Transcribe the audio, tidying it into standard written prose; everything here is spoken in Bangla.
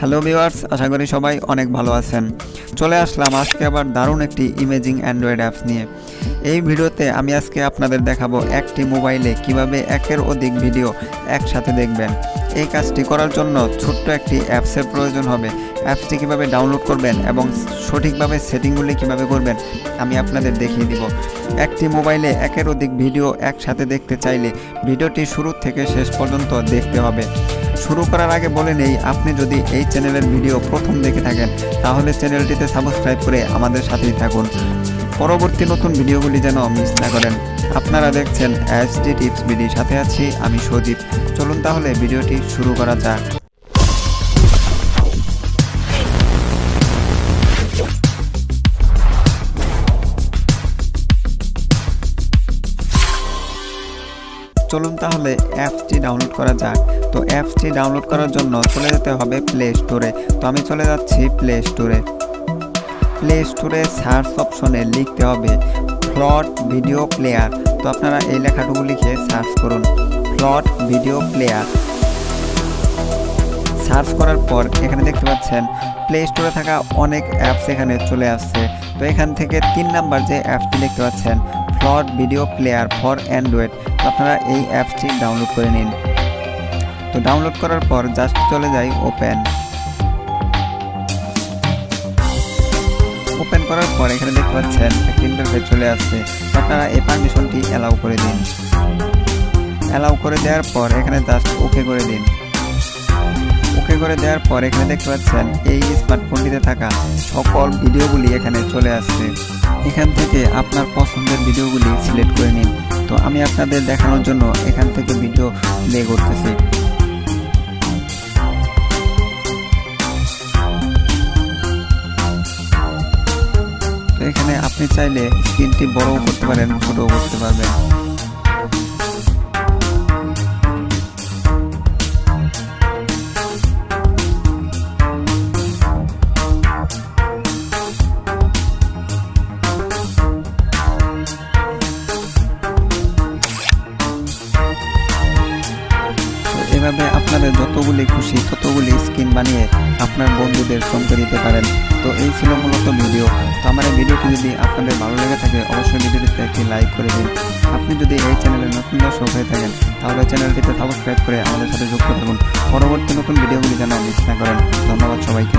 হ্যালো ভিউয়ার্স, আশা করি সবাই অনেক ভালো আছেন। চলে আসলাম আজকে আবার দারুণ একটি ইমেজিং অ্যান্ড্রয়েড অ্যাপস নিয়ে। এই ভিডিওতে আমি আজকে আপনাদের দেখাবো একটি মোবাইলে কিভাবে একের অধিক ভিডিও একসাথে দেখবেন। এই কাজটি করার জন্য ছোট্ট একটি অ্যাপসের প্রয়োজন হবে। অ্যাপসটি কিভাবে ডাউনলোড করবেন এবং সঠিকভাবে সেটিংগুলি কিভাবে করবেন আমি আপনাদের দেখিয়ে দিব। একটি মোবাইলে একের অধিক ভিডিও একসাথে দেখতে চাইলে ভিডিওটি শুরু থেকে শেষ পর্যন্ত দেখতে হবে। শুরু করার আগে বলে নেই, আপনি যদি এই চ্যানেলের ভিডিও প্রথম দেখে থাকেন তাহলে চ্যানেলটিতে সাবস্ক্রাইব করে আমাদের সাথেই থাকুন, পরবর্তী নতুন ভিডিওগুলি যেন মিস না করেন। আপনারা দেখছেন HD টিপস বিডি, সাথে আছি আমি সজীব। চলুন তাহলে ভিডিওটি শুরু করা যাক। চলুন তাহলে অ্যাপসটি ডাউনলোড করা যাক। তো অ্যাপসটি ডাউনলোড করার জন্য চলে যেতে হবে প্লে স্টোরে। তো আমি চলে যাচ্ছি প্লে স্টোরে। প্লে স্টোরে সার্চ অপশনে লিখতে হবে ফ্লট ভিডিও প্লেয়ার। তো আপনারা এই লেখাটুকু লিখে সার্চ করুন, ফ্লট ভিডিও প্লেয়ার। সার্চ করার পর এখানে দেখতে পাচ্ছেন প্লে স্টোরে থাকা অনেক অ্যাপস এখানে চলে আসছে। তো এখান থেকে 3 নাম্বার যে অ্যাপসটি দেখতে পাচ্ছেন ফ্লট ভিডিও প্লেয়ার ফর অ্যান্ড্রয়েড, তো আপনারা এই অ্যাপসটি ডাউনলোড করে নিন। তো ডাউনলোড করার পর জাস্ট চলে যাই ওপেন করার পর এখানে দেখতে পাচ্ছেন একটা ইন্টারফেস চলে আসছে। তো আপনারা এই পারমিশনটি অ্যালাউ করে দিন। অ্যালাউ করে দেওয়ার পর এখানে জাস্ট ওকে করে দিন। ওকে করে দেওয়ার পর এখানে দেখতে পাচ্ছেন এই স্মার্টফোনটিতে থাকা সকল ভিডিওগুলি এখানে চলে আসছে। এখান থেকে আপনার পছন্দের ভিডিওগুলি সিলেক্ট করে নিন। তো আমি আপনাদের দেখানোর জন্য এখান থেকে ভিডিও প্লে করতেছি। তো এখানে আপনি চাইলে স্ক্রিনটি বড়ও করতে পারেন, ছোটও করতে পারবেন। এভাবে আপনাদের যতগুলি খুশি ততগুলি স্ক্রিন বানিয়ে আপনার বন্ধুদের সঙ্গে দিতে পারেন। তো এই ছিল মূলত ভিডিও। তো আমার এই ভিডিওটি যদি আপনাদের ভালো লেগে থাকে অবশ্যই ভিডিওটিতে একটি লাইক করে দিন। আপনি যদি এই চ্যানেলের নতুন দর্শক হয়ে থাকেন তাহলে চ্যানেলটিতে সাবস্ক্রাইব করে আমাদের সাথে যুক্ত থাকুন, পরবর্তী নতুন ভিডিওগুলি যেন মিস না করেন। ধন্যবাদ সবাইকে।